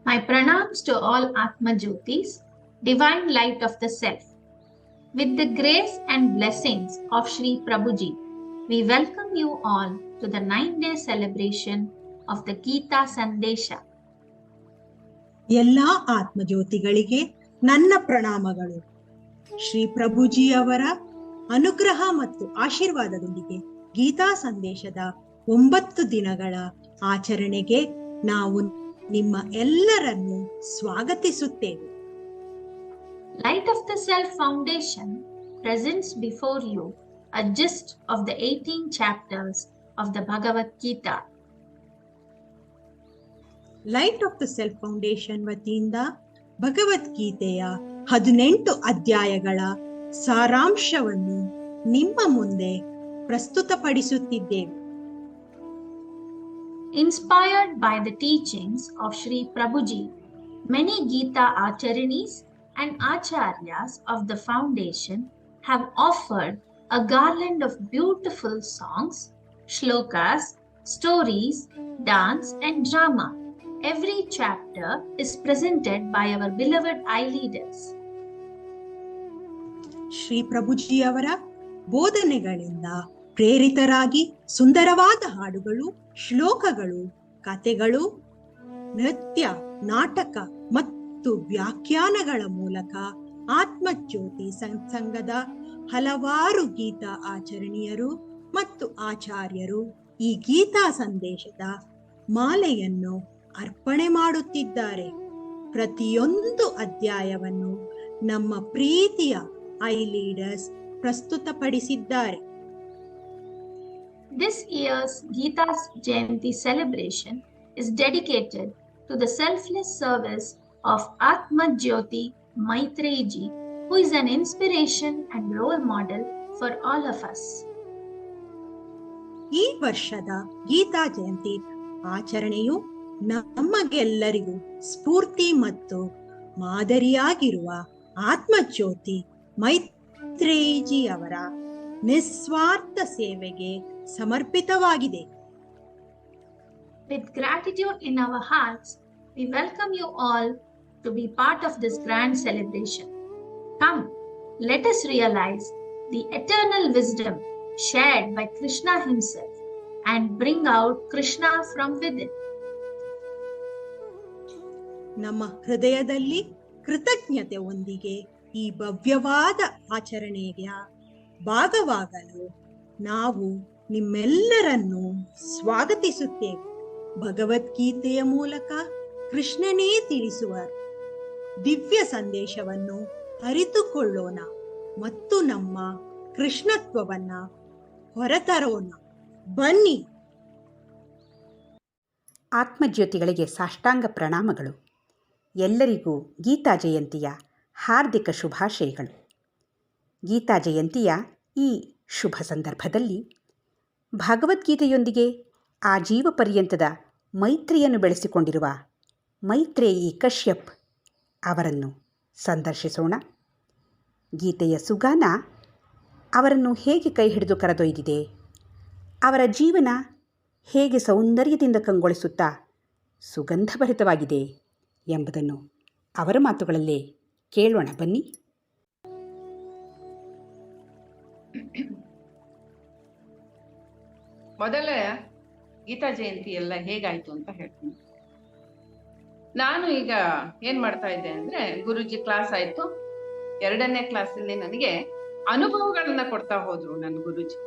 My pranams to all Atma Jyotis, divine light of the self. With the grace and blessings of Sri Prabhuji, we welcome you all to the 9-day celebration of the Gita Sandesha. ಎಲ್ಲ ಆತ್ಮಜ್ಯೋತಿಗಳಿಗೆ ನನ್ನ ಪ್ರಣಾಮಗಳು. ಶ್ರೀ ಪ್ರಭುಜಿಯವರ ಅನುಗ್ರಹ ಮತ್ತು ಆಶೀರ್ವಾದದೊಂದಿಗೆ ಗೀತಾ ಸಂದೇಶದ 9 ದಿನಗಳ ಆಚರಣೆಗೆ ನಾವು ನಿಮ್ಮ ಎಲ್ಲರನ್ನು ಸ್ವಾಗತಿಸುತ್ತೇವೆ. Light of the Self Foundation presents before you a gist of the 18 chapters of the Bhagavad Gita. Light off the self foundation ವತಿಯಿಂದ ಭಗವದ್ಗೀತೆಯ 18 ಅಧ್ಯಾಯಗಳ ಸಾರಾಂಶವನ್ನು ನಿಮ್ಮ ಮುಂದೆ ಪ್ರಸ್ತುತಪಡಿಸುತ್ತಿದ್ದೇವೆ. Inspired by the teachings of Sri Prabhuji, many Gita Acharyanis and Acharyas of the foundation have offered a garland of beautiful songs, shlokas, stories, dance and drama. Every chapter is presented by our beloved eye leaders. Shri ಪ್ರಭುಜಿಯವರ ಬೋಧನೆಗಳಿಂದ ಪ್ರೇರಿತರಾಗಿ ಸುಂದರವಾದ ಹಾಡುಗಳು, ಶ್ಲೋಕಗಳು, ಕಥೆಗಳು, ನೃತ್ಯ, ನಾಟಕ ಮತ್ತು ವ್ಯಾಖ್ಯಾನಗಳ ಮೂಲಕ ಆತ್ಮಜ್ಯೋತಿ ಸಂಘದ ಹಲವಾರು ಗೀತಾ ಆಚರಣೀಯರು ಮತ್ತು ಆಚಾರ್ಯರು ಈ ಗೀತಾ ಸಂದೇಶದ ಮಾಲೆಯನ್ನು ಅರ್ಪಣೆ ಮಾಡುತ್ತಿದ್ದಾರೆ. ಪ್ರತಿಯೊಂದು ಅಧ್ಯಾಯವನ್ನು ನಮ್ಮ ಪ್ರೀತಿಯ ಐ ಲೀಡರ್ಸ್ ಪ್ರಸ್ತುತಪಡಿಸಿದ್ದಾರೆ. This year's Gita's Jayanti celebration is dedicated to the selfless service of Atma Jyoti Maithreyi, who is an inspiration and role model for all of us. ಈ ವರ್ಷದ ಗೀತಾ ಜಯಂತಿ ಆಚರಣೆಯು ನಮಗೆಲ್ಲರಿಗೂ ಸ್ಫೂರ್ತಿ ಮತ್ತು ಮಾದರಿಯಾಗಿರುವ ಆತ್ಮಜ್ಯೋತಿ ಮೈತ್ರೇಯಿಜಿ ಅವರ ನಿಸ್ವಾರ್ಥ ಸೇವೆಗೆ ಸಮರ್ಪಿತವಾಗಿದೆ. With gratitude in our hearts, we welcome you all to be part of this grand celebration. Come, let us realize the eternal wisdom shared by Krishna himself and bring out Krishna from within. ನಮ್ಮ ಹೃದಯದಲ್ಲಿ ಕೃತಜ್ಞತೆಯೊಂದಿಗೆ ಈ ಭವ್ಯವಾದ ಆಚರಣೆಯ ಭಾಗವಾಗಲು ನಾವು ನಿಮ್ಮೆಲ್ಲರನ್ನು ಸ್ವಾಗತಿಸುತ್ತೇವೆ. ಭಗವದ್ಗೀತೆಯ ಮೂಲಕ ಕೃಷ್ಣನೇ ತಿಳಿಸುವ ದಿವ್ಯ ಸಂದೇಶವನ್ನು ಅರಿತುಕೊಳ್ಳೋಣ ಮತ್ತು ನಮ್ಮ ಕೃಷ್ಣತ್ವವನ್ನ ಹೊರತರೋಣ. ಬನ್ನಿ. ಆತ್ಮಜ್ಯೋತಿಗಳಿಗೆ ಸಾಷ್ಟಾಂಗ ಪ್ರಣಾಮಗಳು. ಎಲ್ಲರಿಗೂ ಗೀತಾ ಜಯಂತಿಯ ಹಾರ್ದಿಕ ಶುಭಾಶಯಗಳು. ಗೀತಾ ಜಯಂತಿಯ ಈ ಶುಭ ಸಂದರ್ಭದಲ್ಲಿ ಭಗವದ್ಗೀತೆಯೊಂದಿಗೆ ಆಜೀವ ಪರ್ಯಂತದ ಮೈತ್ರಿಯನ್ನು ಬೆಳೆಸಿಕೊಂಡಿರುವ ಮೈತ್ರೇಯಿ ಕಶ್ಯಪ್ ಅವರನ್ನು ಸಂದರ್ಶಿಸೋಣ. ಗೀತೆಯ ಸುಗಾನ ಅವರನ್ನು ಹೇಗೆ ಕೈ ಹಿಡಿದು ಕರೆದೊಯ್ದಿದೆ, ಅವರ ಜೀವನ ಹೇಗೆ ಸೌಂದರ್ಯದಿಂದ ಕಂಗೊಳಿಸುತ್ತಾ ಸುಗಂಧಭರಿತವಾಗಿದೆ ಎಂಬುದನ್ನು ಅವರ ಮಾತುಗಳಲ್ಲೇ ಕೇಳೋಣ ಬನ್ನಿ. ಮೊದಲ ಗೀತಾ ಜಯಂತಿ ಎಲ್ಲ ಹೇಗಾಯ್ತು ಅಂತ ಹೇಳ್ತೀನಿ. ನಾನು ಈಗ ಏನ್ ಮಾಡ್ತಾ ಇದ್ದೆ ಅಂದ್ರೆ, ಗುರುಜಿ ಕ್ಲಾಸ್ ಆಯ್ತು. 2ನೇ ಕ್ಲಾಸಲ್ಲಿ ನನಗೆ ಅನುಭವಗಳನ್ನ ಕೊಡ್ತಾ ಹೋದ್ರು ನನ್ನ ಗುರುಜಿ.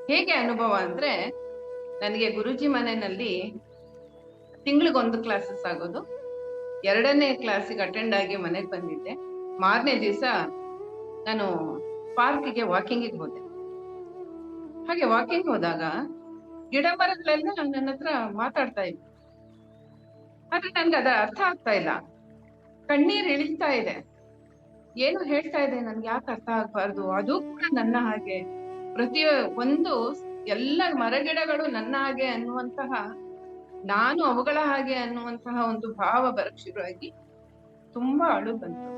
ಹೇಗೆ ಅನುಭವ ಅಂದ್ರೆ, ನನಗೆ ಗುರುಜಿ ಮನೆಯಲ್ಲಿ ತಿಂಗಳಿಗೊಂದು ಕ್ಲಾಸಸ್ ಆಗೋದು. 2ನೇ ಕ್ಲಾಸಿಗೆ ಅಟೆಂಡ್ ಆಗಿ ಮನೆಗೆ ಬಂದಿದ್ದೆ. ಮಾರನೇ ದಿವಸ ನಾನು ಪಾರ್ಕಿಗೆ ವಾಕಿಂಗಿಗೆ ಹೋದೆ. ಹಾಗೆ ವಾಕಿಂಗ್ ಹೋದಾಗ ಗಿಡ ಮರಗಳೆಲ್ಲ ನನ್ನ ಹತ್ರ ಮಾತಾಡ್ತಾ ಇದ್ವು. ಆದ್ರೆ ನನ್ಗೆ ಅದ ಅರ್ಥ ಆಗ್ತಾ ಇಲ್ಲ. ಕಣ್ಣೀರ್ ಇಳಿತಾ ಇದೆ. ಏನು ಹೇಳ್ತಾ ಇದೆ ನನ್ಗೆ ಯಾಕೆ ಅರ್ಥ ಆಗ್ಬಾರ್ದು? ಅದು ಕೂಡ ನನ್ನ ಹಾಗೆ, ಒಂದು ಎಲ್ಲ ಮರಗಿಡಗಳು ನನ್ನ ಹಾಗೆ ಅನ್ನುವಂತಹ, ನಾನು ಅವುಗಳ ಹಾಗೆ ಅನ್ನುವಂತಹ ಒಂದು ಭಾವ ಬರಕ್ ಶುರುವಾಗಿ ತುಂಬಾ ಅಳು ಬಂತು.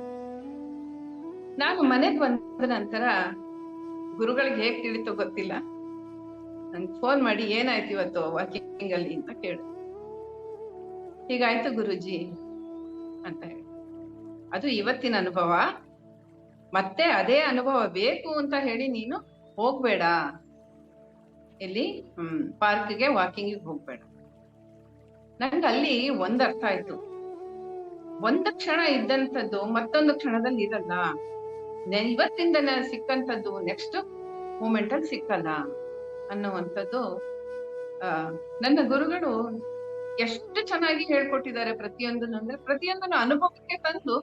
ನಾನು ಮನೆಗ್ ಬಂದ ನಂತರ ಗುರುಗಳಿಗೆ ಹೇಗ್ ತಿಳಿತೋ ಗೊತ್ತಿಲ್ಲ, ನನ್ಗೆ ಫೋನ್ ಮಾಡಿ ಏನಾಯ್ತು ಇವತ್ತು ವಾಕಿಂಗ್ ಅಲ್ಲಿ ಅಂತ ಕೇಳು. ಹೀಗಾಯ್ತು ಗುರುಜಿ ಅಂತ ಹೇಳಿ. ಅದು ಇವತ್ತಿನ ಅನುಭವ, ಮತ್ತೆ ಅದೇ ಅನುಭವ ಬೇಕು ಅಂತ ಹೇಳಿ ನೀನು ಹೋಗ್ಬೇಡ, ಇಲ್ಲಿ ಪಾರ್ಕ್ಗೆ ವಾಕಿಂಗ್ ಹೋಗ್ಬೇಡ. ನಂಗೆ ಅಲ್ಲಿ ಒಂದ್ ಅರ್ಥ ಆಯ್ತು, ಒಂದು ಕ್ಷಣ ಇದ್ದಂಥದ್ದು ಮತ್ತೊಂದು ಕ್ಷಣದಲ್ಲಿ ಇರಲ್ಲ. ಇವತ್ತಿಂದ ಸಿಕ್ಕಂಥದ್ದು ನೆಕ್ಸ್ಟ್ ಮೂಮೆಂಟ್ ಅಲ್ಲಿ ಸಿಕ್ಕಲ್ಲ ಅನ್ನುವಂಥದ್ದು ನನ್ನ ಗುರುಗಳು ಎಷ್ಟು ಚೆನ್ನಾಗಿ ಹೇಳ್ಕೊಟ್ಟಿದ್ದಾರೆ ಪ್ರತಿಯೊಂದನ್ನು. ಅಂದ್ರೆ ಪ್ರತಿಯೊಂದನ್ನು ಅನುಭವಕ್ಕೆ ತಂದು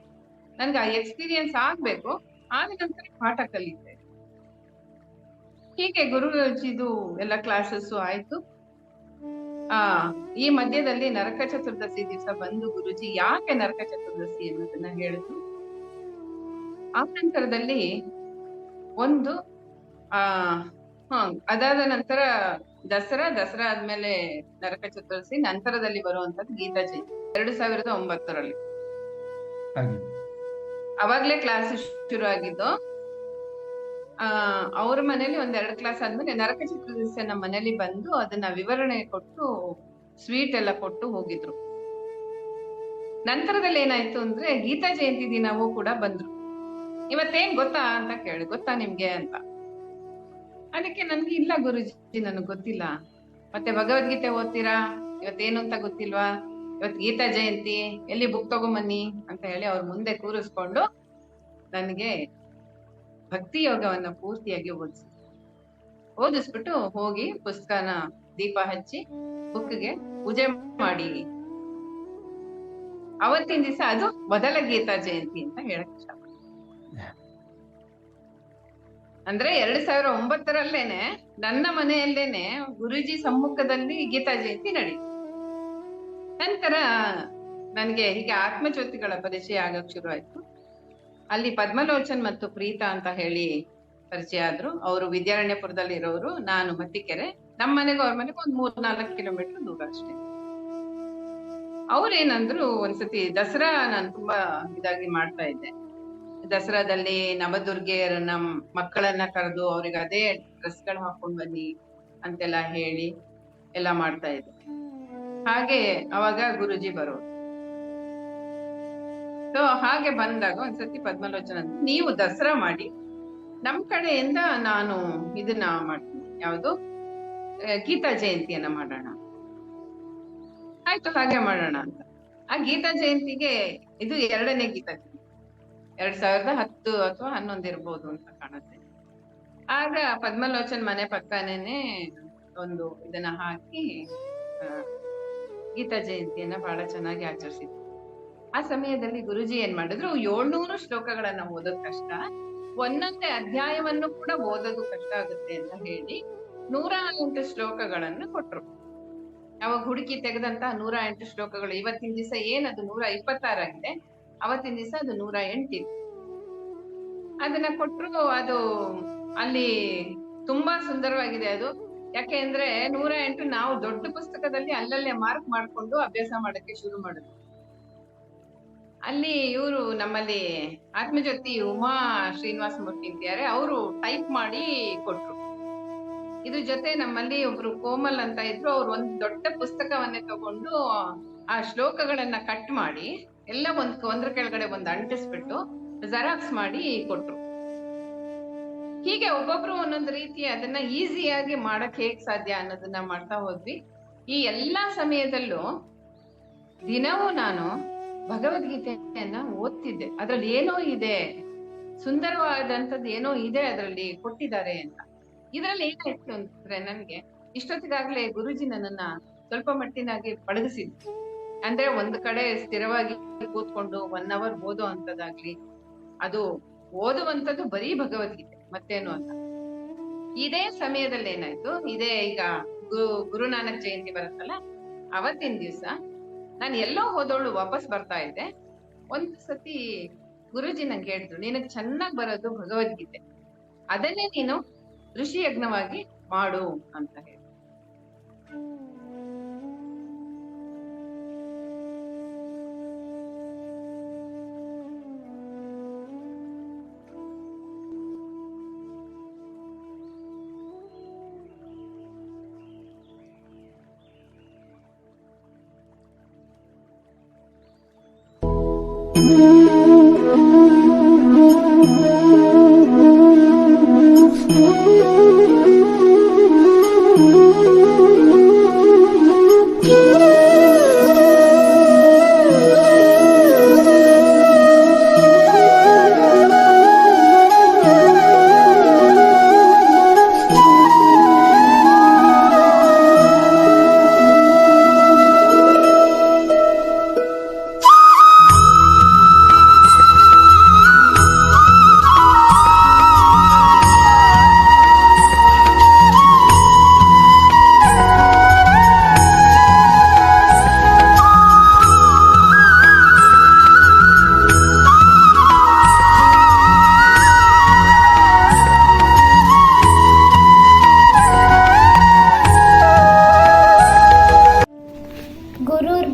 ನನ್ಗೆ ಆ ಎಕ್ಸ್ಪೀರಿಯನ್ಸ್ ಆಗ್ಬೇಕು, ಆದ ನಂತರ ಪಾಠ ಕಲಿತೆ. ಹೀಗೆ ಗುರುಜಿದು ಎಲ್ಲ ಕ್ಲಾಸಸ್ ಆಯ್ತು. ಈ ಮಧ್ಯದಲ್ಲಿ ನರಕ ಚತುರ್ದಶಿ ದಿವಸ ಬಂದು ಗುರುಜಿ ಯಾಕೆ ನರಕ ಚತುರ್ದಶಿ ಅನ್ನೋದನ್ನ ಹೇಳಿದ್ರು. ಆ ನಂತರದಲ್ಲಿ ಒಂದು ಅದಾದ ನಂತರ ದಸರಾ ಆದ್ಮೇಲೆ ನರಕ ಚತುರ್ದಶಿ, ನಂತರದಲ್ಲಿ ಬರುವಂತದ್ದು ಗೀತಾ ಜಯಂತಿ 2009ರಲ್ಲಿ. ಅವಾಗ್ಲೇ ಕ್ಲಾಸ್ ಶುರು ಆಗಿದ್ದು. ಅವ್ರ ಮನೇಲಿ 2 ಕ್ಲಾಸ್ ಆದ್ಮೇಲೆ ನರಕ ಚತುರ್ದಶಿ ನಮ್ಮ ಮನೇಲಿ ಬಂದು ಅದನ್ನ ವಿವರಣೆ ಕೊಟ್ಟು ಸ್ವೀಟ್ ಎಲ್ಲ ಕೊಟ್ಟು ಹೋಗಿದ್ರು. ನಂತರದಲ್ಲಿ ಏನಾಯ್ತು ಅಂದ್ರೆ ಗೀತಾ ಜಯಂತಿ ದಿನವೂ ಕೂಡ ಬಂದ್ರು. ಇವತ್ತೇನ್ ಗೊತ್ತಾ ಅಂತ ಕೇಳಿ, ಗೊತ್ತಾ ನಿಮ್ಗೆ ಅಂತ. ಅದಕ್ಕೆ ನನ್ಗೆ ಇಲ್ಲ ಗುರುಜಿ, ನನಗ್ ಗೊತ್ತಿಲ್ಲ. ಮತ್ತೆ ಭಗವದ್ಗೀತೆ ಓದ್ತೀರಾ, ಇವತ್ತೇನು ಅಂತ ಗೊತ್ತಿಲ್ವಾ? ಇವತ್ ಗೀತಾ ಜಯಂತಿ, ಎಲ್ಲಿ ಬುಕ್ ತಗೊಂಬನ್ನಿ ಅಂತ ಹೇಳಿ ಅವ್ರ ಮುಂದೆ ಕೂರಿಸ್ಕೊಂಡು ನನಗೆ ಭಕ್ತಿ ಯೋಗವನ್ನ ಪೂರ್ತಿಯಾಗಿ ಓದಿಸ್ಬಿಟ್ಟು ಹೋಗಿ ಪುಸ್ತಕನ ದೀಪ ಹಚ್ಚಿ ಬುಕ್ಗೆ ಪೂಜೆ ಮಾಡಿ, ಅವತ್ತಿನ ದಿವಸ ಅದು ಮೊದಲ ಗೀತಾ ಜಯಂತಿ ಅಂತ ಹೇಳಕ್ ಇಷ್ಟಪಡ್ತೀನಿ. ಅಂದ್ರೆ 2009ರಲ್ಲೇನೆ ನನ್ನ ಮನೆಯಲ್ಲೇನೆ ಗುರುಜಿ ಸಮ್ಮುಖದಲ್ಲಿ ಗೀತಾ ಜಯಂತಿ ನಡೀತು. ನಂತರ ನನ್ಗೆ ಹೀಗೆ ಆತ್ಮಜ್ಯೋತಿಗಳ ಪರಿಚಯ ಆಗಕ್ ಶುರು ಆಯ್ತು. ಅಲ್ಲಿ ಪದ್ಮಲೋಚನ್ ಮತ್ತು ಪ್ರೀತಾ ಅಂತ ಹೇಳಿ ಪರಿಚಯ ಆದ್ರು. ಅವರು ವಿದ್ಯಾರಣ್ಯಪುರದಲ್ಲಿ ಇರೋರು, ನಾನು ಮತ್ತಿಕೆರೆ. ನಮ್ಮ ಮನೆಗೂ ಅವ್ರ ಮನೆಗೂ 3-4 ಕಿಲೋಮೀಟರ್ ದೂರ ಅಷ್ಟೇ. ಅವ್ರೇನಂದ್ರು, ಒಂದ್ಸತಿ ದಸರಾ ನಾನು ತುಂಬಾ ಇದಾಗಿ ಮಾಡ್ತಾ ಇದ್ದೆ. ದಸರಾದಲ್ಲಿ ನವದುರ್ಗೆಯರನ್ನ ಮಕ್ಕಳನ್ನ ಕರೆದು ಅವ್ರಿಗೆ ಅದೇ ಡ್ರೆಸ್ಗಳು ಹಾಕೊಂಡ್ ಬನ್ನಿ ಅಂತೆಲ್ಲ ಹೇಳಿ ಎಲ್ಲ ಮಾಡ್ತಾ ಇದ್ದೆ. ಹಾಗೆ ಅವಾಗ ಗುರುಜಿ ಬರೋರು. ಸೊ ಹಾಗೆ ಬಂದಾಗ ಒಂದ್ಸತಿ ಪದ್ಮಲೋಚನ, ನೀವು ದಸರಾ ಮಾಡಿ, ನಮ್ ಕಡೆಯಿಂದ ನಾನು ಇದನ್ನ ಮಾಡ್ತೀನಿ, ಯಾವುದು ಗೀತಾ ಜಯಂತಿಯನ್ನ ಮಾಡೋಣ. ಆಯ್ತು, ಹಾಗೆ ಮಾಡೋಣ ಅಂತ. ಆ ಗೀತಾ ಜಯಂತಿಗೆ, ಇದು 2ನೇ ಗೀತಾ ಜಯಂತಿ, 2010 ಅಥವಾ 11 ಇರ್ಬೋದು ಅಂತ ಕಾಣುತ್ತೆ. ಆಗ ಪದ್ಮಲೋಚನ್ ಮನೆ ಪಕ್ಕನೇನೆ ಒಂದು ಇದನ್ನ ಹಾಕಿ ಗೀತಾ ಜಯಂತಿಯನ್ನ ಬಹಳ ಚೆನ್ನಾಗಿ ಆಚರಿಸಿದ್ರು. ಆ ಸಮಯದಲ್ಲಿ ಗುರುಜಿ ಏನ್ ಮಾಡಿದ್ರು, 700 ಶ್ಲೋಕಗಳನ್ನ ಓದೋದ್ ಕಷ್ಟ, ಒಂದೊಂದೇ ಅಧ್ಯಾಯವನ್ನು ಕೂಡ ಓದೋದು ಕಷ್ಟ ಆಗುತ್ತೆ ಅಂತ ಹೇಳಿ 108 ಶ್ಲೋಕಗಳನ್ನ ಕೊಟ್ರು. ಅವಾಗ ಹುಡುಕಿ ತೆಗೆದಂತಹ 108 ಶ್ಲೋಕಗಳು. ಇವತ್ತಿನ ದಿವಸ ಏನದು 126 ಆಗಿದೆ, ಅವತ್ತಿನ ದಿವಸ ಅದು 108 ಇತ್ತು. ಅದನ್ನ ಕೊಟ್ರು. ಅದು ಅಲ್ಲಿ ತುಂಬಾ ಸುಂದರವಾಗಿದೆ ಅದು. ಯಾಕೆ ಅಂದ್ರೆ 108 ನಾವು ದೊಡ್ಡ ಪುಸ್ತಕದಲ್ಲಿ ಅಲ್ಲಲ್ಲೇ ಮಾರ್ಕ್ ಮಾಡ್ಕೊಂಡು ಅಭ್ಯಾಸ ಮಾಡಕ್ಕೆ ಶುರು ಮಾಡಿದ್ವಿ. ಅಲ್ಲಿ ಇವರು ನಮ್ಮಲ್ಲಿ ಆತ್ಮಜ್ಯೋತಿ ಉಮಾ ಶ್ರೀನಿವಾಸ ಮೂರ್ತಿ ಅಂತಿದ್ದಾರೆ, ಅವರು ಟೈಪ್ ಮಾಡಿ ಕೊಟ್ರು. ಇದ್ರ ಜೊತೆ ನಮ್ಮಲ್ಲಿ ಒಬ್ರು ಕೋಮಲ್ ಅಂತ ಇದ್ರು, ಅವ್ರು ಒಂದು ದೊಡ್ಡ ಪುಸ್ತಕವನ್ನೇ ತಗೊಂಡು ಆ ಶ್ಲೋಕಗಳನ್ನ ಕಟ್ ಮಾಡಿ ಎಲ್ಲ ಒಂದ್ರ ಕೆಳಗಡೆ ಒಂದು ಅಂಟಿಸ್ಬಿಟ್ಟು ಜೆರಾಕ್ಸ್ ಮಾಡಿ ಕೊಟ್ರು. ಹೀಗೆ ಒಬ್ಬೊಬ್ರು ಒಂದೊಂದು ರೀತಿ ಅದನ್ನ ಈಸಿಯಾಗಿ ಮಾಡಕ್ ಹೇಗ್ ಸಾಧ್ಯ ಅನ್ನೋದನ್ನ ಮಾಡ್ತಾ ಹೋದ್ವಿ. ಈ ಎಲ್ಲಾ ಸಮಯದಲ್ಲೂ ದಿನವೂ ನಾನು ಭಗವದ್ಗೀತೆಯನ್ನ ಓದ್ತಿದ್ದೆ. ಅದ್ರಲ್ಲಿ ಏನೋ ಇದೆ, ಸುಂದರವಾದಂಥದ್ದು ಏನೋ ಇದೆ ಅದ್ರಲ್ಲಿ ಕೊಟ್ಟಿದ್ದಾರೆ ಅಂತ. ಇದ್ರಲ್ಲಿ ಏನಾಯ್ತು ಅಂದ್ರೆ, ನನ್ಗೆ ಇಷ್ಟೊತ್ತಿಗಾಗ್ಲೇ ಗುರುಜಿ ನನ್ನನ್ನ ಸ್ವಲ್ಪ ಮಟ್ಟಿನಾಗಿ ಪಳಗಿಸಿದ್ರು. ಅಂದ್ರೆ ಒಂದ್ ಕಡೆ ಸ್ಥಿರವಾಗಿ ಕೂತ್ಕೊಂಡು 1 hour ಓದೋ ಅಂತದಾಗ್ಲಿ, ಅದು ಓದುವಂಥದ್ದು ಬರೀ ಭಗವದ್ಗೀತೆ, ಮತ್ತೇನು ಅಲ್ಲ. ಇದೇ ಸಮಯದಲ್ಲಿ ಏನಾಯ್ತು, ಇದೇ ಈಗ ಗುರುನಾನಕ್ ಜಯಂತಿ ಬರುತ್ತಲ್ಲ, ಅವತ್ತಿನ ದಿವ್ಸ ನಾನು ಎಲ್ಲೋ ಹೋದವಳು ವಾಪಸ್ ಬರ್ತಾ ಇದ್ದೆ. ಒಂದ್ ಸತಿ ಗುರುಜಿ ನಂಗೆ ಹೇಳಿದ್ರು, ನಿನಗ್ ಚೆನ್ನಾಗ್ ಬರೋದು ಭಗವದ್ಗೀತೆ, ಅದನ್ನೇ ನೀನು ಋಷಿ ಯಜ್ಞವಾಗಿ ಮಾಡು ಅಂತ ಹೇಳಿ.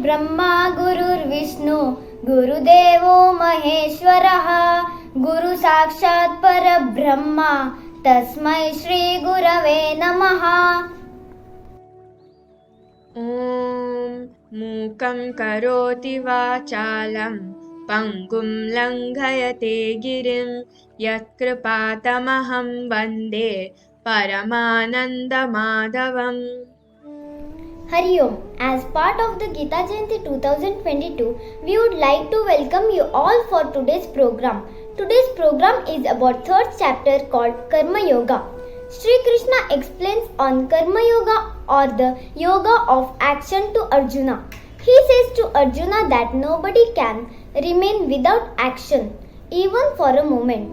ब्रह्मा गुरुर्विष्णु गुरुदेवो महेश्वरः गुरु साक्षात् परब्रह्मा तस्मै श्री गुरवे नमः। ॐ मूकं करोति वाचालं पङ्गुं लङ्घयते गिरिं यत्कृपातमहं वन्दे परमानन्दमाधवम्। Hari Om. As part of the Gita Jayanti 2022, we would like to welcome you all for today's program. Today's program is about third chapter called Karma Yoga. Shri Krishna explains on Karma Yoga or the Yoga of Action to Arjuna. He says to Arjuna that nobody can remain without action, even for a moment.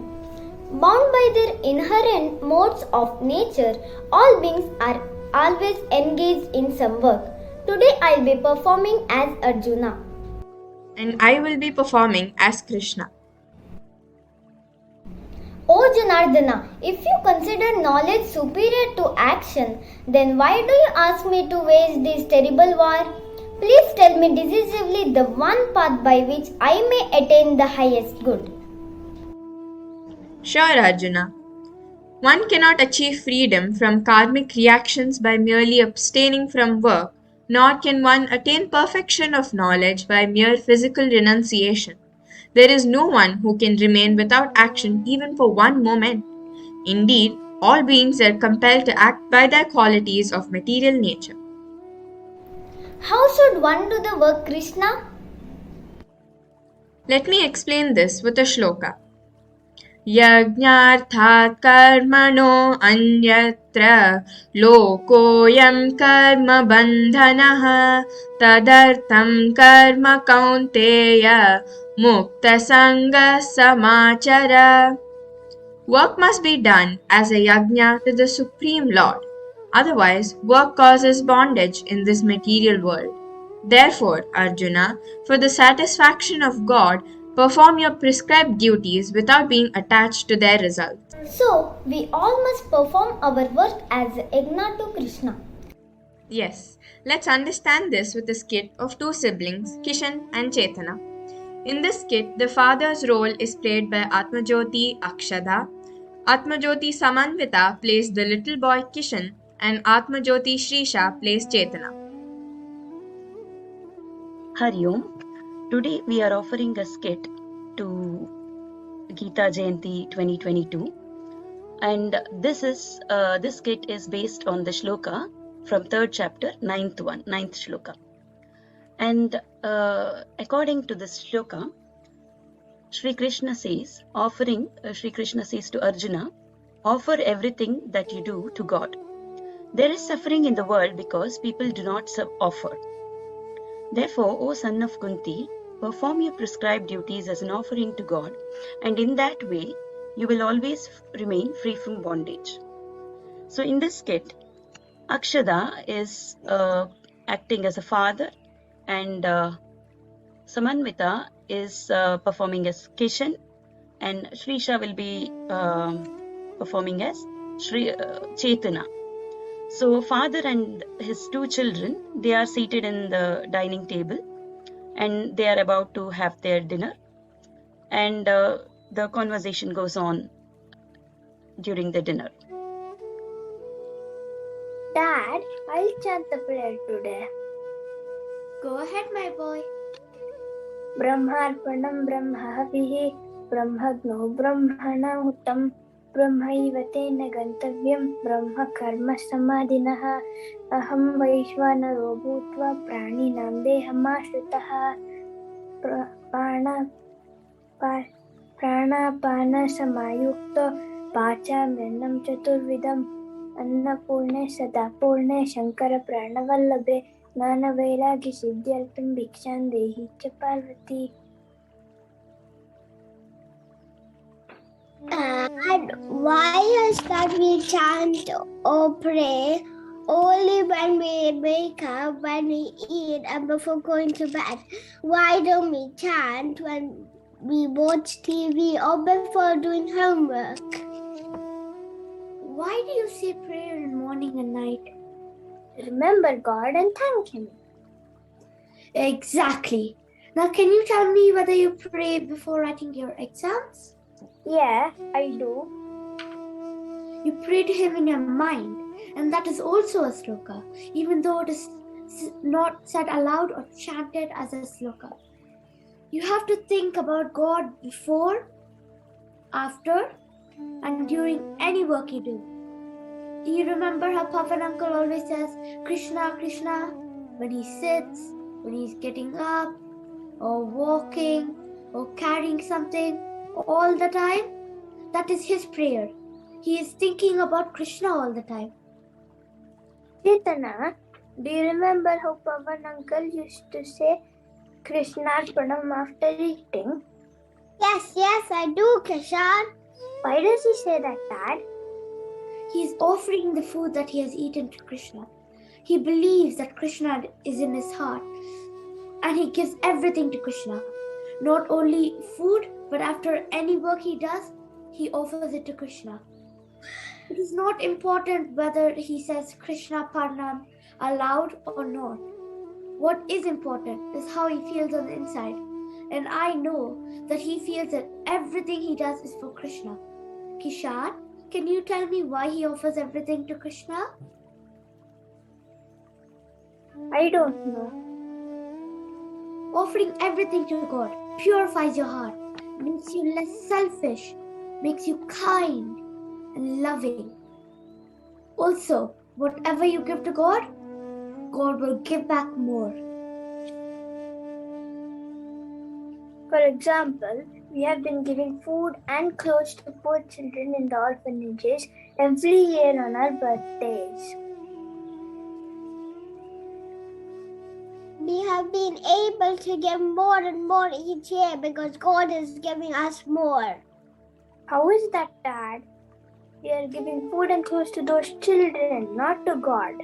Bound by their inherent modes of nature, all beings are always engaged in some work. Today I will be performing as Arjuna. And I will be performing as Krishna. O Janardana, if you consider knowledge superior to action, then why do you ask me to wage this terrible war? Please tell me decisively the one path by which I may attain the highest good. Sure, Arjuna. One cannot achieve freedom from karmic reactions by merely abstaining from work, nor can one attain perfection of knowledge by mere physical renunciation. There is no one who can remain without action even for one moment. Indeed, all beings are compelled to act by their qualities of material nature. How should one do the work, Krishna? Let me explain this with a shloka. यज्ञार्थात् कर्मणो अन्यत्र लोकोऽयं कर्म बन्धनः तदर्थं कर्म कौन्तेय मुक्तसङ्गः समाचर. Work must be done as a yajna to the Supreme Lord. Otherwise, work causes bondage in this material world. Therefore, Arjuna, for the satisfaction of God, perform your prescribed duties without being attached to their results. So, we all must perform our work as yajna to Krishna. Yes, let's understand this with a skit of two siblings, Kishan and Chetana. In this skit, the father's role is played by Atmajyoti Akshada. Atmajyoti Samanvita plays the little boy Kishan and Atmajyoti Shrisha plays Chetana. Hari Om. Today we are offering a skit to Gita Jayanti 2022, and this skit is based on the shloka from third chapter, ninth shloka. And according to this shloka, Shri Krishna says to Arjuna, offer everything that you do to God. There is suffering in the world because people do not offer. Therefore, O son of Kunti, perform your prescribed duties as an offering to God, and in that way you will always remain free from bondage. So in this skit, Akshada is acting as a father, and Samanvita is performing as Kishan, and Shrisha will be performing as Chetana. So father and his two children, they are seated in the dining table and they are about to have their dinner, and the conversation goes on during the dinner. Dad, I'll chant the prayer today. Go ahead, my boy. Brahmarpanam brahmavihi brahmagno brahmanahutam brahmaiva tena gantavyam brahma karma samadhinah aham vaishvanaro bhutva praninam dehamashritaha pranapana samayukta pachamyanam chaturvidam अन्नपूर्णे सदापूर्णे शंकर प्राणवल्लभे ज्ञानवैराग्य सिद्ध्यर्थं भिक्षां देहि च Parvati. And why is that we chant or pray only when we wake up, when we eat, and before going to bed? Why don't we chant when we watch TV or before doing homework? Why do you say prayer in morning and night? Remember God and thank Him. Exactly. Now can you tell me whether you pray before writing your exams? Yeah, I do. You pray to Him in your mind, and that is also a sloka, even though it is not said aloud or chanted as a sloka. You have to think about God before, after, and during any work you do. Do you remember how Pavan uncle always says Krishna, Krishna when he sits, when he's getting up, or walking, or carrying something all the time? That is his prayer. He is thinking about Krishna all the time. Chetana, do you remember how Pavan uncle used to say Krishna's pranam after eating? Yes, I do, Kishan. Why does he say that, Dad? He is offering the food that he has eaten to Krishna. He believes that Krishna is in his heart, and he gives everything to Krishna. Not only food, but after any work he does, he offers it to Krishna. It is not important whether he says Krishna Parnam aloud or not. What is important is how he feels on the inside. And I know that he feels that everything he does is for Krishna. Kishan, can you tell me why he offers everything to Krishna? I don't know. Offering everything to God purifies your heart, makes you less selfish, makes you kind and loving. Also, whatever you give to God, God will give back more. For example, we have been giving food and clothes to poor children in the orphanages every year on our birthdays. We have been able to give more and more each year because God is giving us more. How is that, Dad? We are giving food and clothes to those children, not to God.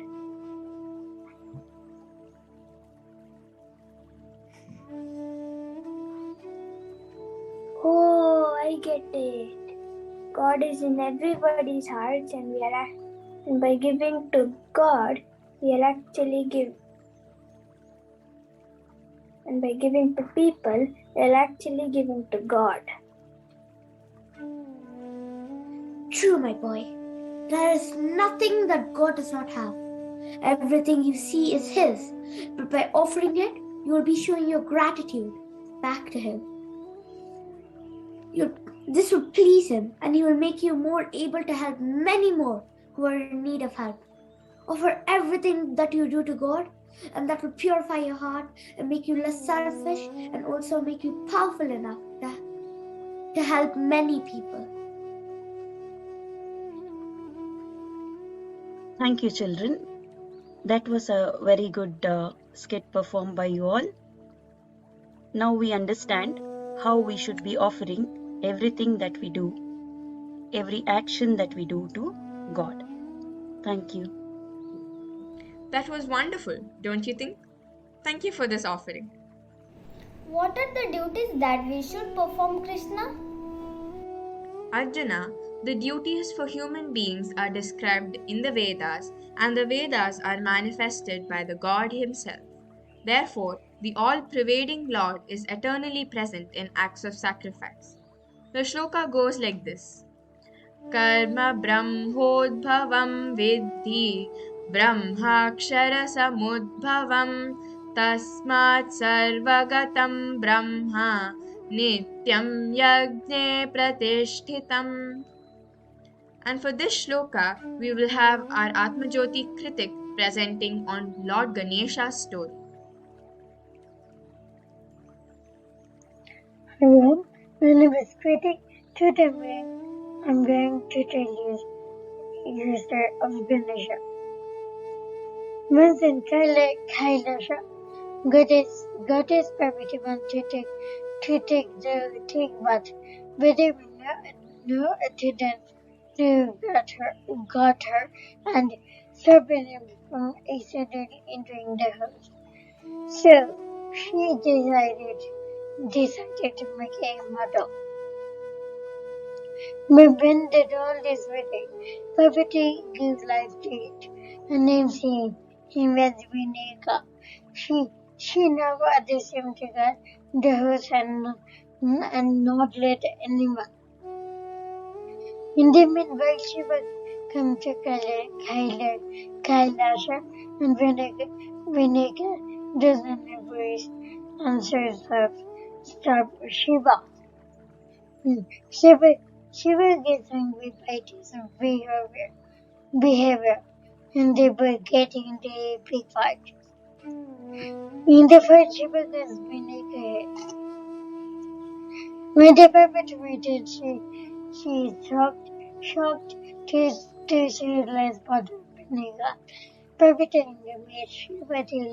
Oh, I get it. God is in everybody's hearts, and and by giving to God, we are actually giving. And by giving to people, we are actually giving to God. True, my boy. There is nothing that God does not have. Everything you see is His. But by offering it, you will be showing your gratitude back to Him. This will please Him, and He will make you more able to help many more who are in need of help. Offer everything that you do to God, and that will purify your heart and make you less selfish, and also make you powerful enough to help many people. Thank you, children. That was a very good skit performed by you all. Now we understand how we should be offering everything that we do every action that we do to God. Thank you. That was wonderful, don't you think? Thank you for this offering. What are the duties that we should perform, Krishna? Arjuna, the duties for human beings are described in the Vedas, and the Vedas are manifested by the God Himself. Therefore, the all pervading Lord is eternally present in acts of sacrifice. The shloka goes like this: Karma Brahmodbhavam Vidhi Brahmakshara Samudbhavam Tasmat Sarvagatam Brahma Nityam Yajne Pratishtitam. And for this shloka, we will have our Atmajyoti Kritik presenting on Lord Ganesha's story. Hello, my name is Kritik. Today I'm going to tell you the story of Ganesha. Once in Kailasha, goddess Parvati wanted to take bath, but there was no attendant to got her and stopping him from accidentally entering the house. So she decided to make a model. But when the doll is ready, Parvati gives life to it and names him as Vinayaka. She never adheres to God, the host and not let anyone. In the meanwhile, Shiva comes to Kailasha and Vinayaka doesn't embrace and says stop Shiva. Shiva gets angry by his behavior, and they were getting into a big fight. In the fight, Shiva gets Vinayaka hit. When the perpetrated, she is shocked to realize what Vinayaka perpetrating made Shiva tell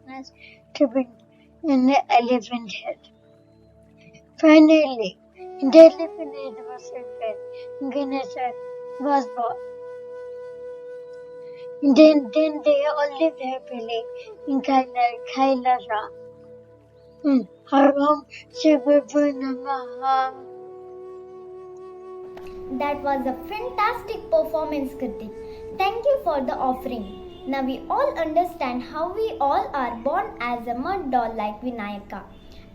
his to bring an elephant head. Finally, the elephant head was repaired. Ganesha was born. Then they all lived happily in Kailasha. Haram Shivapu Namaha. That was a fantastic performance, Kritik. Thank you for the offering. Now we all understand how we all are born as a mud doll like Vinayaka.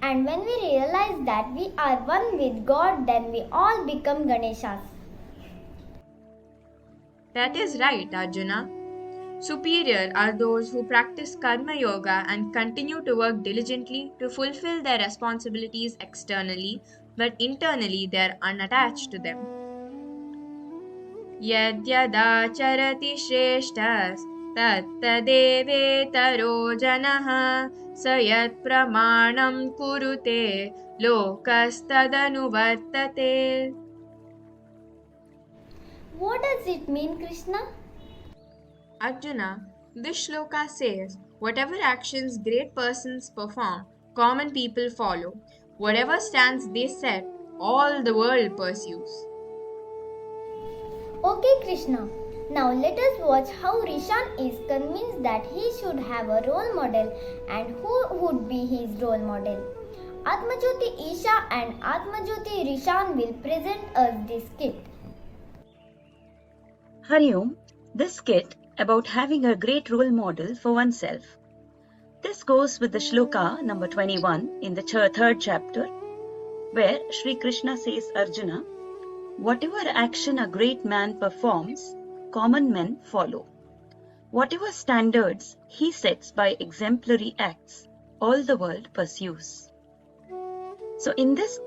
And when we realize that we are one with God, then we all become Ganeshas. That is right, Arjuna. Superior are those who practice karma yoga and continue to work diligently to fulfill their responsibilities externally, but internally they are unattached to them. Yadyadacharati shreshtas tattadevetaro janah sayat pramanam kurute lokastadanuvardate. What does it mean, Krishna? Arjuna, this shloka says, whatever actions great persons perform, common people follow. Whatever stands they set, all the world pursues. Okay, Krishna. Now let us watch how Rishan is convinced that he should have a role model and who would be his role model. Atmajyoti Isha and Atmajyoti Rishan will present us this skit. Hari Om, this skit about having a great role model for oneself. This goes with the shloka number 21 in the third chapter, where Sri Krishna says Arjuna, whatever action a great man performs, common men follow. Whatever standards he sets by exemplary acts, all the world pursues. So in this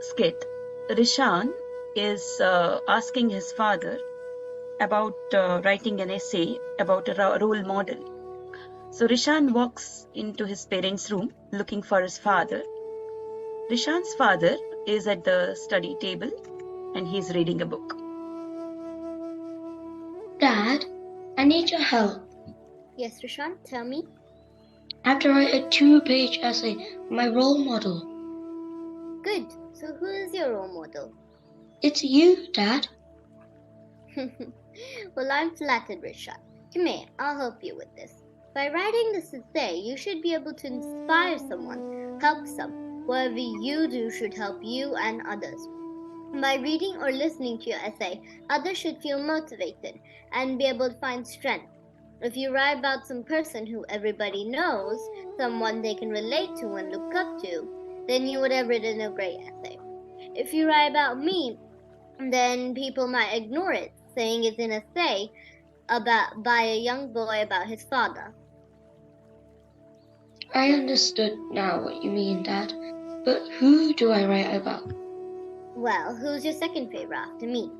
skit, Rishan is asking his father about writing an essay about a role model. So Rishan walks into his parents' room looking for his father. Rishan's father is at the study table and he's reading a book. Dad, I need your help. Yes, Rishan, tell me. I have to write a 2-page essay on my role model. Good. So who is your role model? It's you, Dad. Well, I'm flattered, Rishan. Come here, I'll help you with this. By writing this essay, you should be able to inspire someone, help some. Whatever you do should help you and others. By reading or listening to your essay, others should feel motivated and be able to find strength. If you write about some person who everybody knows, someone they can relate to and look up to, then you would have written a great essay. If you write about me, then people might ignore it, saying it's an essay by a young boy about his father. I understood now what you mean, Dad. But who do I write about? Well, who's your second favorite after me?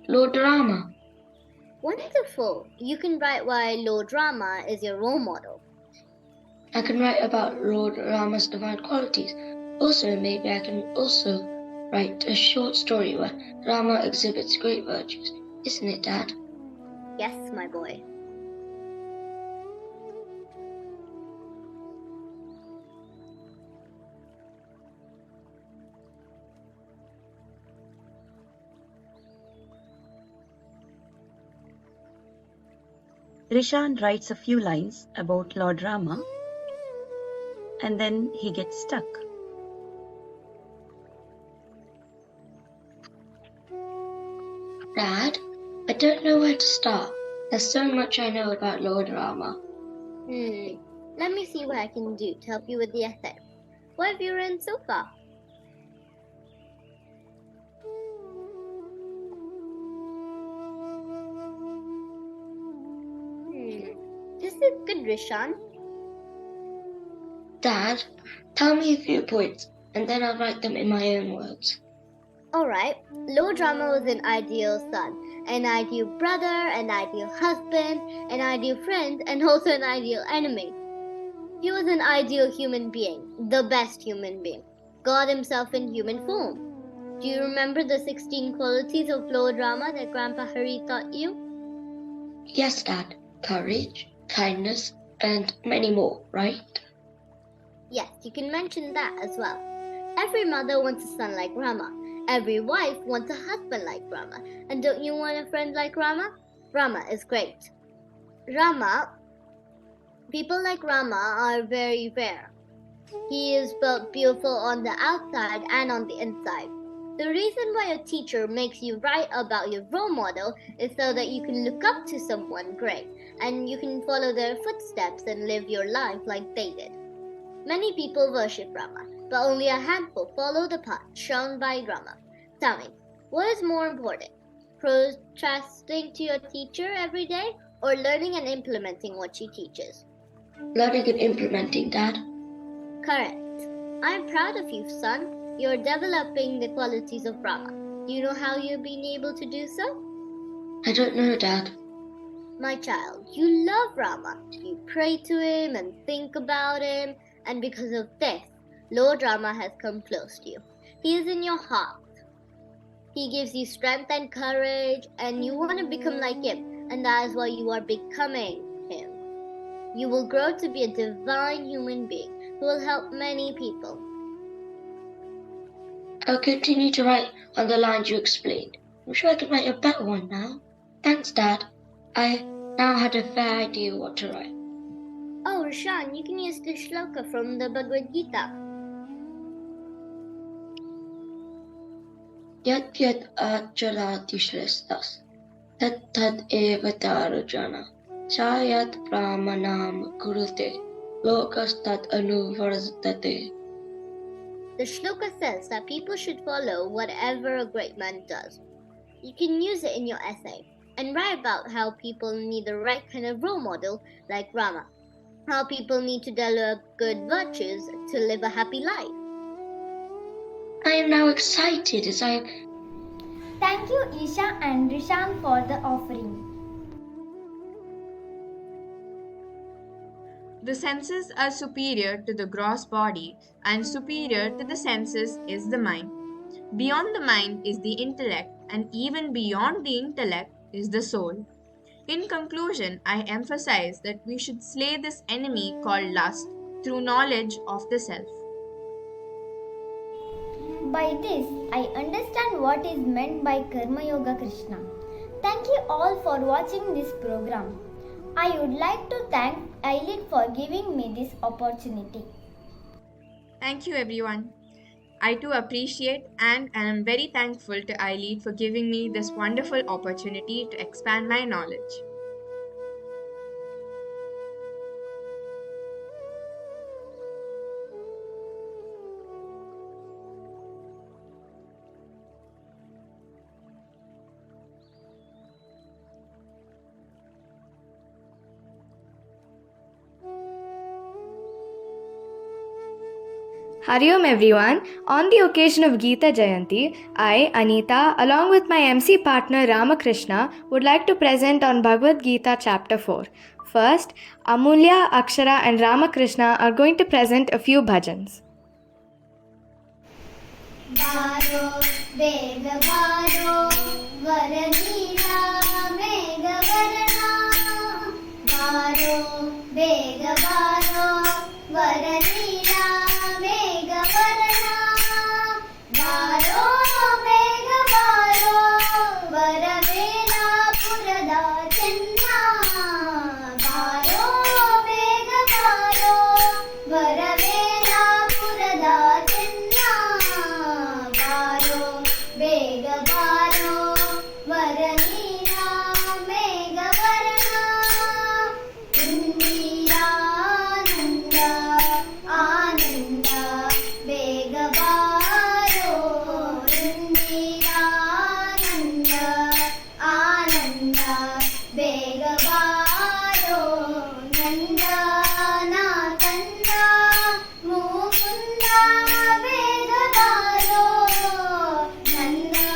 Lord Rama. Wonderful! You can write why Lord Rama is your role model. I can write about Lord Rama's divine qualities. Also, maybe I can also write a short story where Rama exhibits great virtues. Isn't it, Dad? Yes, my boy. Rishan writes a few lines about Lord Rama and then he gets stuck. Dad, I don't know where to start. There's so much I know about Lord Rama. Let me see what I can do to help you with the essay. What have you written so far? This is good, Rishan. Dad, tell me a few points, and then I'll write them in my own words. Alright, Lord Rama was an ideal son, an ideal brother, an ideal husband, an ideal friend, and also an ideal enemy. He was an ideal human being, the best human being, God himself in human form. Do you remember the 16 qualities of Lord Rama that Grandpa Hari taught you? Yes, Dad. Courage, kindness, and many more, right? Yes, you can mention that as well. Every mother wants a son like Rama. Every wife wants a husband like Rama. And don't you want a friend like Rama? Rama is great. People like Rama are very rare. He is both beautiful on the outside and on the inside. The reason why a teacher makes you write about your role model is so that you can look up to someone great and you can follow their footsteps and live your life like they did. Many people worship Rama, but only a handful follow the path shown by Rama. Tell me, what is more important? Protesting to your teacher every day or learning and implementing what she teaches? Learning and implementing, Dad. Correct. I'm proud of you, son. You're developing the qualities of Rama. Do you know how you've been able to do so? I don't know, Dad. My child, you love Rama. You pray to him and think about him, and because of this, Lord Rama has come close to you. He is in your heart. He gives you strength and courage, and you want to become like him, and that is why you are becoming him. You will grow to be a divine human being who will help many people. I'll continue to write on the lines you explained. I'm sure I can write a better one now. Thanks, Dad. I now had a fair idea what to write. Oh, Rishan, you can use the shloka from the Bhagavad Gita. Yat yat acharati shrestас, tat tat eva tarujana, chayat pramanam kurute, lokas tat anuvarstate. The shloka says that people should follow whatever a great man does. You can use it in your essay and write about how people need the right kind of role model like Rama, how people need to develop good virtues to live a happy life. I am now excited as I... Thank you, Isha and Rishan, for the offering. The senses are superior to the gross body, and superior to the senses is the mind. Beyond the mind is the intellect, and even beyond the intellect is the soul. In conclusion, I emphasize that we should slay this enemy called lust through knowledge of the self. By this, I understand what is meant by Karma Yoga Krishna. Thank you all for watching this program. I would like to thank Eileen for giving me this opportunity. Thank you, everyone. I too appreciate and am very thankful to Eileen for giving me this wonderful opportunity to expand my knowledge. Hariom everyone. On the occasion of Gita Jayanti, I, Anita, along with my MC partner Ramakrishna, would like to present on Bhagavad Gita chapter 4. First, Amulya, Akshara and Ramakrishna are going to present a few bhajans. Baro, Vega Baro, Varanila, Mega Varana. Baro, Vega Baro, Varanila, Mega Varana. Baro, Vega Baro, Varavela Purada Chenna. Baro, Vega Baro, Varavela Purada Chenna. Baro, Vega Baro, Varanila, Mega Varana. Indira Nanda, Ananda, Vega Baro. Indira Nanda, Ananda, Vega Baro. Nanda na Kanda, Mukunda, Vega Baro. Nanda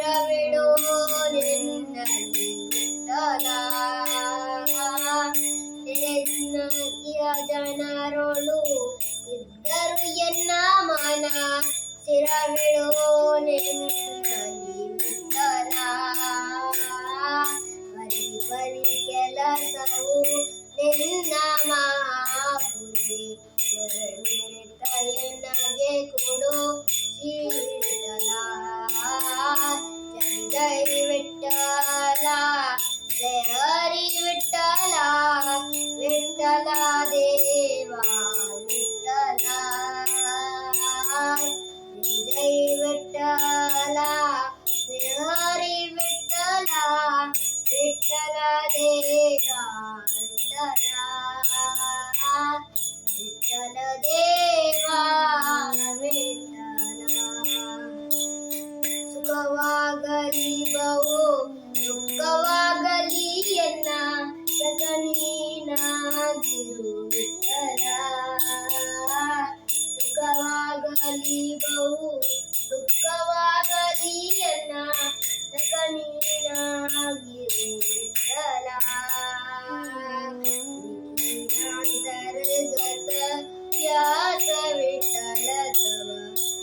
ಸ್ಥಿರವಿಡೋ ನಿನ್ನಲ್ಲಿ ವಿಠಲ ನೆನೆಯ ಜನರೊಳು ಇದ್ದರು ಎನ್ನ ಮನ ಸ್ಥಿರವಿಡೋ ನಿನ್ನಲ್ಲಿ ವಿಠಲ ಬರಿ ಬರಿ ಕೆಲಸವು ನಿನ್ನ ಮಹಾಪುರಿ ನಿರತಯನಗೆ ಕೊಡು ಶ್ರೀವಿಠಲ ಜೈ ಜೈ ವಿಠಲ ಜಯ ಹರಿ ವಿಠಲ ವಿಠಲ ದೇವಾ ವಿಠಲ ಜೈ ಜೈ ವಿಠಲ ಜಯ ಹರಿ ವಿಠಲ ವಿಠಲ ದೇವಾ ವಿಠಲ ವಿಠಲ ದೇವಾ ವಿಠಲ ಸುಖವಾಗಲಿ ಬಹು ದುಃಖವಾಗಲಿ ಎನ್ನ ಸಗನೀನಾಗಿರು ವಿಠಲ ಸುಖವಾಗಲಿ ಬಹು ದುಃಖವಾಗಲಿ ಎನ್ನ ಸಗನೀನಾಗಿರು ವಿಠಲ ಅಂತರ್ಗತ ವ್ಯಾಸ ವಿಠಲ ತವ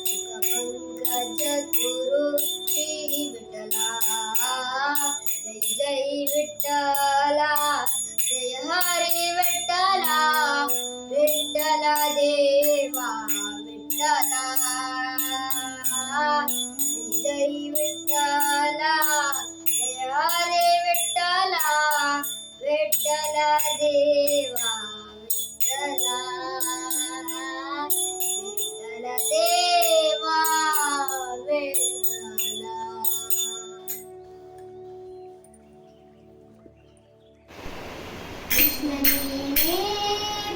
ಸುಖ ಪಂಕಜ ಗುರು ಶ್ರೀ ವಿಠಲ ಜೈ ಜೈ ವಿಠಲ ಜಯ ಹರಿ ವಿಠಲ ವಿಠಲ ದೇವಾ ವಿಠಲ ಜೈ ಜೈ ವಿಠಲ ಜಯ ಹರಿ ವಿಠಲ ವಿಠಲ ದೇವಾ ವಿಠಲ ವಿಠಲ ದೇವಾ ವಿಠಲ. ಕೃಷ್ಣ ನೀನೇ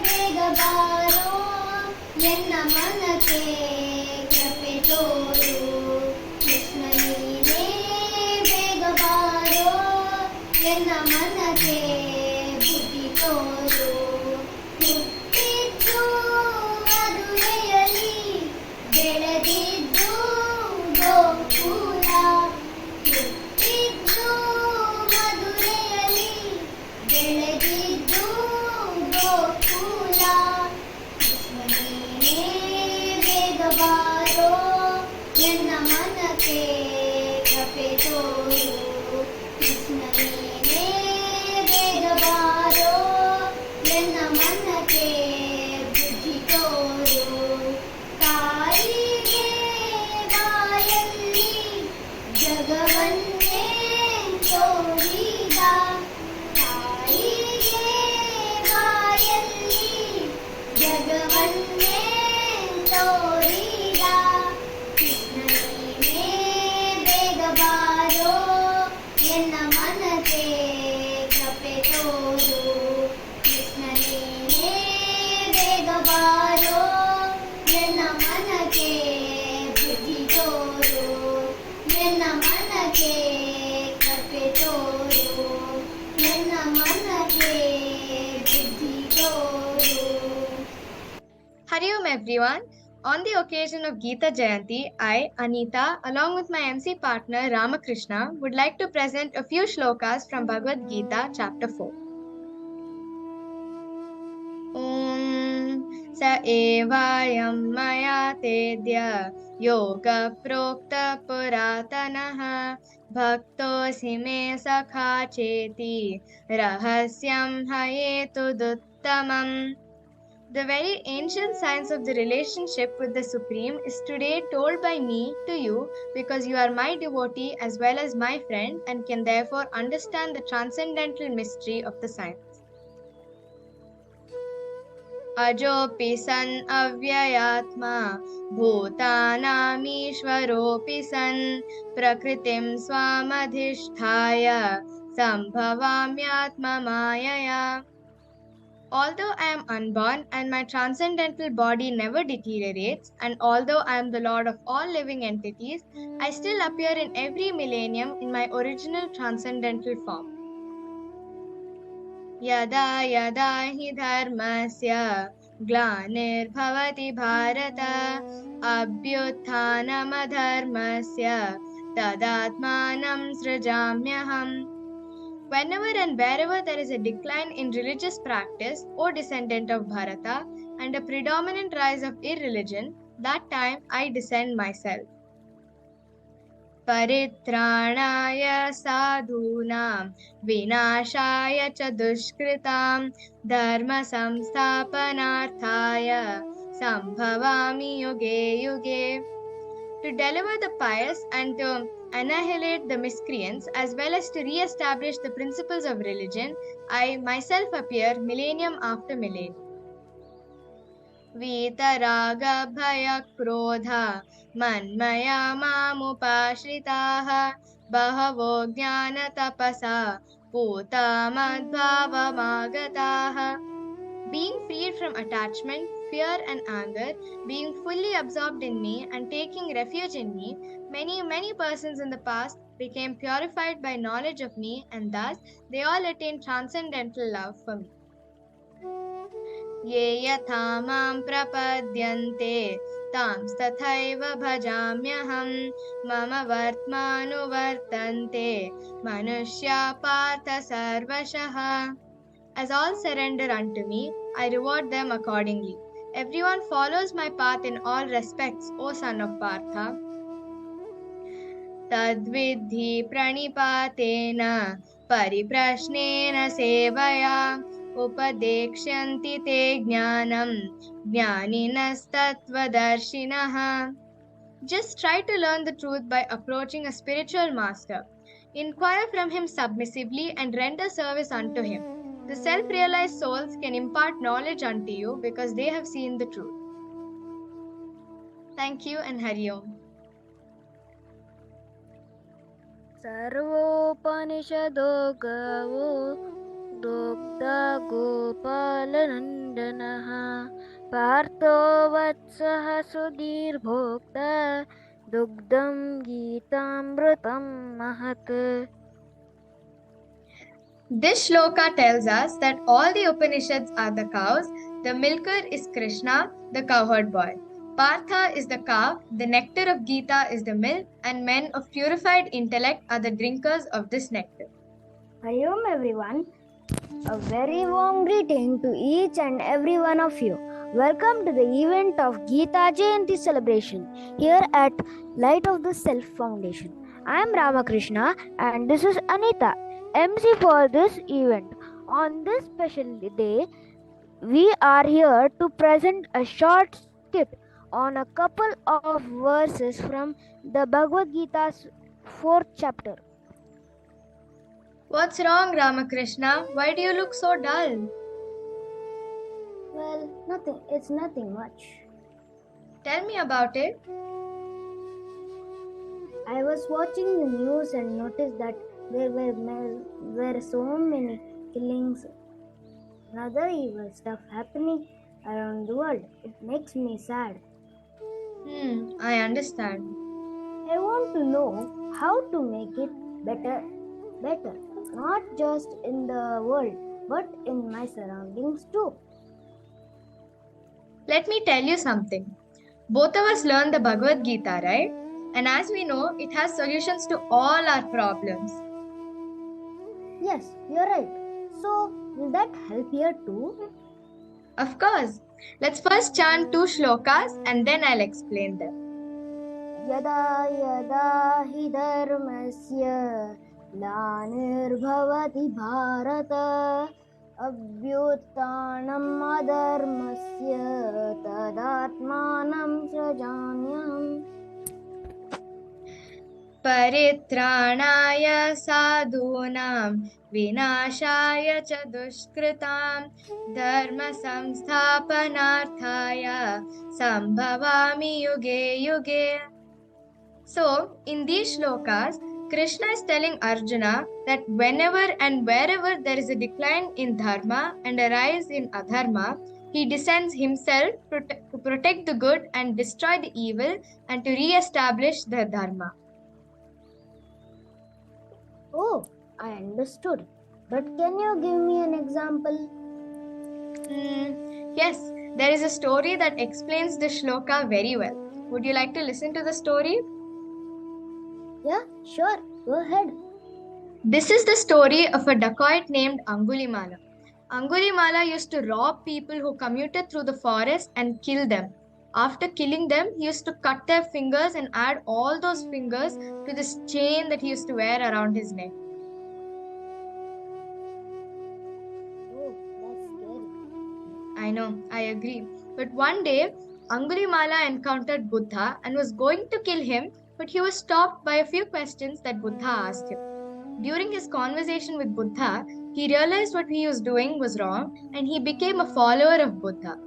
ಬೇಗ ಬಾರೋ ಎನ್ನ ಮನಕ್ಕೆ ಕೃಪೆ ತೋರು ಕೃಷ್ಣ ನೀನೇ ಬೇಗ ಬಾರೋ ಎನ್ನ ಮನಕ್ಕೆ ಬುದ್ಧಿ ತೋರು ಹುಟ್ಟಿದ್ದು ಮದುವೆಯಲ್ಲಿ ಬೆಳೆದಿದ್ದು ಗೋಕುಲ ಹುಟ್ಟಿದ್ದು ಮದುವೆಯಲ್ಲಿ ಬೆಳೆದಿದ್ದು ಗೋಕುಲ ಕೃಷ್ಣ ನೀನೇ ಬೇಗ ಬಾರೋ ಎನ್ನ ಮನಕ್ಕೆ ಕೃಪೆ ತೋರು ಕೃಷ್ಣ ನೀನೇ ಬೇಗ ಬಾರೋ ಎನ್ನ ಮನಕ್ಕೆ ಬುದ್ಧಿ ತೋರು ತಾಯಿಗೆ ಬಾಯಲ್ಲಿ ಜಗವನ್ನೇ ತೋರಿದ ತಾಯಿಗೆ ಬಾಯಲ್ಲಿ ಜಗವನ್ನೇ ತೋರಿದ ಕೃಷ್ಣ ನೀನೇ ಬೇಗ ಬಾರೋ ಎನ್ನ ಮನಕ್ಕೆ ಕೃಪೆ ತೋರು ಕೃಷ್ಣ ನೀನೇ ಬೇಗ ಬಾರೋ ಎನ್ನ ಮನಕ್ಕೆ ಬುದ್ಧಿ ತೋರು ಎನ್ನ ಮನಕ್ಕೆ ಕೃಪೆ ತೋರು ಎನ್ನ ಮನಕ್ಕೆ ಬುದ್ಧಿ ತೋರು. Hari Om everyone. On the occasion of Gita Jayanti, I, Anita, along with my MC partner Ramakrishna, would like to present a few shlokas from Bhagavad Gita, chapter 4. Om Sa evayam maya tedya yoga prokta puratanaha bhaktosi me sakha cheti rahasyam hayetuduttamam. The very ancient science of the relationship with the Supreme is today told by me to you because you are my devotee as well as my friend and can therefore understand the transcendental mystery of the science. Ajopi san avyayatma bhutanamishvaropi san prakritim swamadhisthaya sambhavamyatma mayaya. Although I am unborn and my transcendental body never deteriorates, and although I am the Lord of all living entities, I still appear in every millennium in my original transcendental form. Yada yada hi dharmasya glanirbhavati bharata abhyutthanam adharmasya tadatmanam srajamyaham. Whenever and wherever there is a decline in religious practice, O descendant of Bharata, and a predominant rise of irreligion, that time I descend myself. Paritranaya sadhunam vinashaya cha dushkritam dharma samsthapanarthaya sambhavami yuge yuge. To deliver the pious and to annihilate the miscreants, as well as to re-establish the principles of religion, I myself appear millennium after millennium. वीतरागभयक्रोधा मन्मया मामुपाश्रिताः बहवो ज्ञानतपसा पूता मद्भावमागताः. Being freed from attachment, fear and anger, being fully absorbed in me and taking refuge in me, many persons in the past became purified by knowledge of me, and thus they all attained transcendental love for me. ये यथा मां प्रपद्यन्ते तांस्तथैव भजाम्यहं मम वर्त्मानुवर्तन्ते मनुष्या पार्थ सर्वशः. As all surrender unto me, I reward them accordingly. Everyone follows my path in all respects, O son of Partha. Tadvidhi pranipatena pariprashnena sevaya upadekshanti te jnanam jnaninastatvadarshinaha. Just try to learn the truth by approaching a spiritual master. Inquire from him submissively and render service unto him. The self-realized souls can impart knowledge unto you because they have seen the truth. Thank you and Hari Om. सर्वोपनिषदो गवो दुग्धा गोपालनन्दनः पार्थो वत्सः सुधीर्भोक्ता दुग्धं गीतामृतं महत्. This shloka tells us that all the Upanishads are the cows, the milker is Krishna, the cowherd boy. Partha is the cow, the nectar of Gita is the milk, and men of purified intellect are the drinkers of this nectar. Hari Om everyone. A very warm greeting to each and every one of you. Welcome to the event of Gita Jayanti celebration here at Light of the Self Foundation. I am Ramakrishna and this is Anita, MC for this event. On this special day, we are here to present a short skit on a couple of verses from the Bhagavad Gita's 4th chapter. What's wrong, Ramakrishna? Why do you look so dull? Well, nothing. It's nothing much. Tell me about it. I was watching the news and noticed that there were so many killings and other evil stuff happening around the world. It makes me sad. I understand. I want to know how to make it better, not just in the world, but in my surroundings too. Let me tell you something. Both of us learned the Bhagavad Gita, right? And as we know, it has solutions to all our problems. Yes, you're right. So, will that help here too? Of course. Let's first chant 2 shlokas and then I'll explain them. Yada yada hi dharmasya glanirvavati bharata abhyuttanam adharmasya tadatmanam srajanyam. Paritranaya sadhunam vinashaya cha dushkritam dharma samsthapanarthaya sambhavami yuge yuge. So, in these shlokas, Krishna is telling Arjuna that whenever and wherever there is a decline in dharma and a rise in adharma, he descends himself to protect the good and destroy the evil and to re-establish the dharma. Oh, I understood. But can you give me an example? Yes, there is a story that explains the shloka very well. Would you like to listen to the story? Yeah, sure. Go ahead. This is the story of a dacoit named Angulimala. Angulimala used to rob people who commuted through the forest and kill them. After killing them, he used to cut their fingers and add all those fingers to this chain that he used to wear around his neck. Oh, that's scary. I know, I agree. But one day, Angulimala encountered Buddha and was going to kill him, but he was stopped by a few questions that Buddha asked him. During his conversation with Buddha, he realized what he was doing was wrong and he became a follower of Buddha.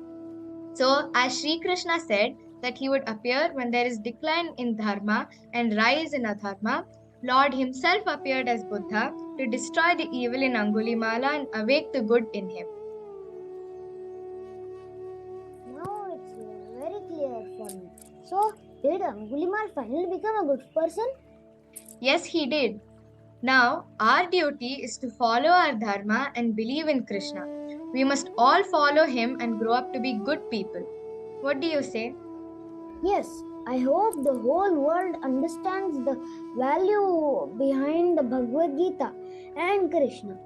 So, as Sri Krishna said that he would appear when there is decline in dharma and rise in adharma, Lord himself appeared as Buddha to destroy the evil in Angulimala and awake the good in him. Now it's very clear for me. So, did Angulimal finally become a good person? Yes, he did. Now, our duty is to follow our dharma and believe in Krishna. We must all follow him and grow up to be good people. What do you say? Yes, I hope the whole world understands the value behind the Bhagavad Gita and Krishna.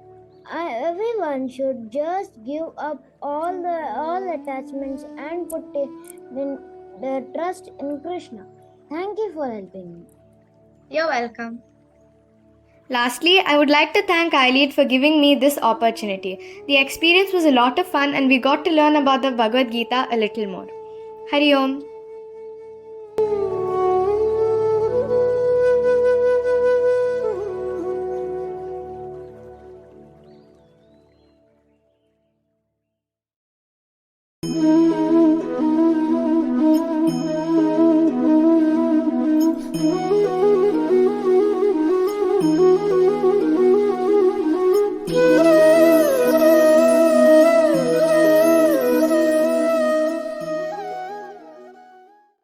Everyone should just give up all attachments and put their trust in Krishna. Thank you for helping me. You're welcome. Lastly, I would like to thank iLead for giving me this opportunity. The experience was a lot of fun and we got to learn about the Bhagavad Gita a little more. Hari Om.